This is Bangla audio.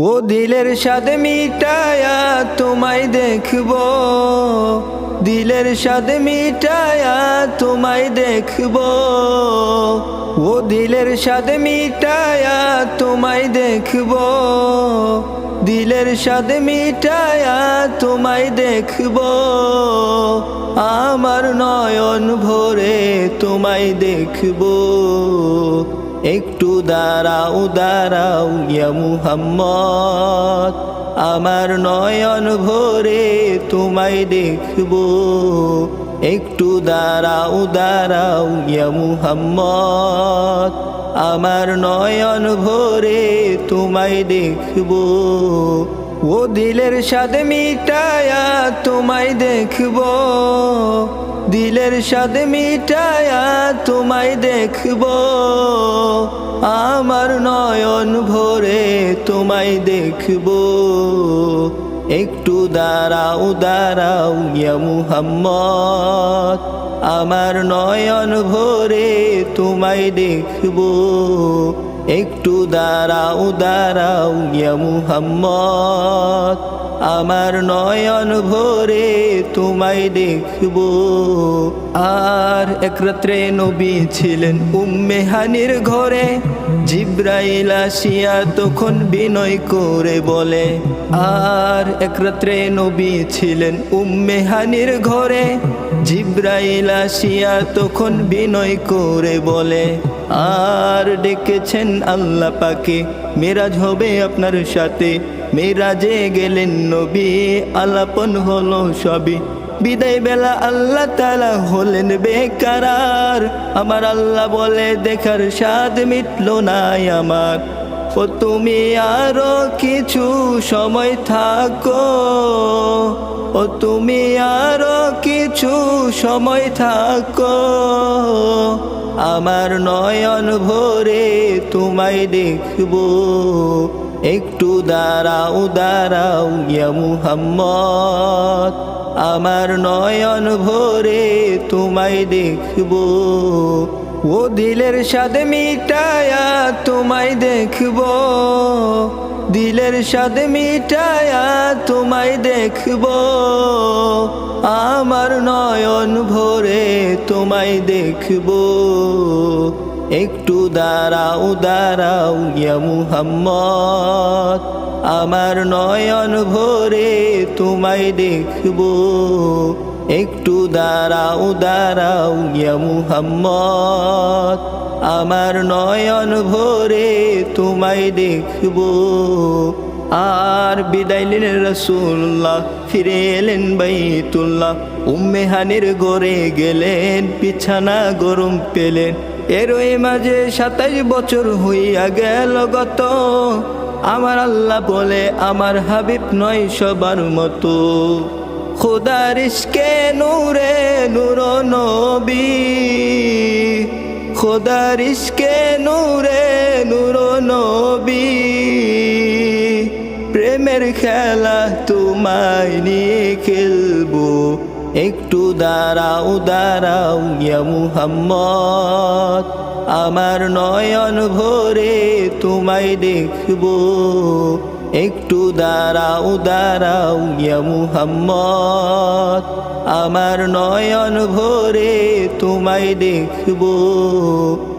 ও দিলের স্বাদ মিটায়া তোমায় দেখবো, দিলের স্বাদ মিটায়া তোমায় দেখবো। ও দিলের স্বাদ মিটায়া তোমায় দেখবো, দিলের স্বাদ মিটায়া তোমায় দেখবো। আমার নয়ন ভরে তোমায় দেখবো, একটু দাঁড়াও দাঁড়াও ইয়া মুহাম্মদ। আমার নয়ন ভরে তোমায় দেখবো, একটু দাঁড়াও দাঁড়াও ইয়া মুহাম্মদ। আমার নয়ন ভরে তোমায় দেখবো। ও দিলের স্বাদ মিটায়া তোমায় দেখবো, দিলের স্বাদ মিটায়া তোমায় দেখবো। আমার নয়ন ভরে তোমায় দেখবো, একটু দাঁড়াও দাঁড়াও ইয়া মুহাম্মদ। আমার নয়ন ভরে তোমায় দেখবো, একটু দাঁড়াও দাঁড়াও ইয়া মুহাম্মদ। আমার নয়ন ভরে তোমায় দেখবো। আর এক রাত্রে নবী ছিলেন উম্মে হানির ঘরে, জিব্রাইল আসিয়া তখন বিনয় করে বলে। আর এক রাত্রে নবী ছিলেন উম্মে হানির ঘরে, জিব্রাইল আসিয়া তখন বিনয় করে বলে। আর ডেকেছেন আল্লাহ পাকে, মেরাজ হবে আপনার সাথে। মেরাজে গেলেন নবী, আলাপন হলো সবই। বিদায় বেলা আল্লাহ তাআলা হলেন বেকারার। আমার আল্লাহ বলে দেখার স্বাদ মিটলো না আমার। ও তুমি আরো কিছু সময় থাকো, ও তুমি আরো কিছু সময় থাকো। আমার নয়ন ভরে তোমায় দেখবো, একটু দাঁড়াও দাঁড়াও ইয়া মুহাম্মদ। আমার নয়ন ভরে তোমায় দেখবো। ও দিলের স্বাদ মিটায়া তোমায় দেখবো, দিলের স্বাদ মিটায়া তোমায় দেখবো। আমার নয়ন ভরে তোমায় দেখবো, একটু দাঁড়াও দাঁড়াও ইয়া মুহাম্মদ। আমার নয়ন ভরে তোমায় দেখবো, একটু দাঁড়াও দাঁড়াও ইয়া মুহাম্মদ। আমার নয়ন ভরে তোমায় দেখবো। আর বিদায় নিলেন রাসূলুল্লাহ, ফিরে এলেন বাইতুল্লাহ। উম্মে হানির ঘরে গেলেন, বিছানা গরম পেলেন। এরই মাঝে 27 বছর হইয়া গেল গত। আমার আল্লাহ বলে আমার হাবিব নয় সবার মতো। খোদার ইশকে নূরে নূর নবী, খোদার ইশকে নূরে নূর নবী। প্রেমের খেলা তোমায় নিয়ে খেলবো, একটু দাঁড়াও দাঁড়াও ইয়া মুহাম্মদ। আমার নয়ন ভরে তোমায় দেখবো, একটু দাঁড়াও দাঁড়াও ইয়া মুহাম্মদ। আমার নয়ন ভরে তোমায় দেখবো।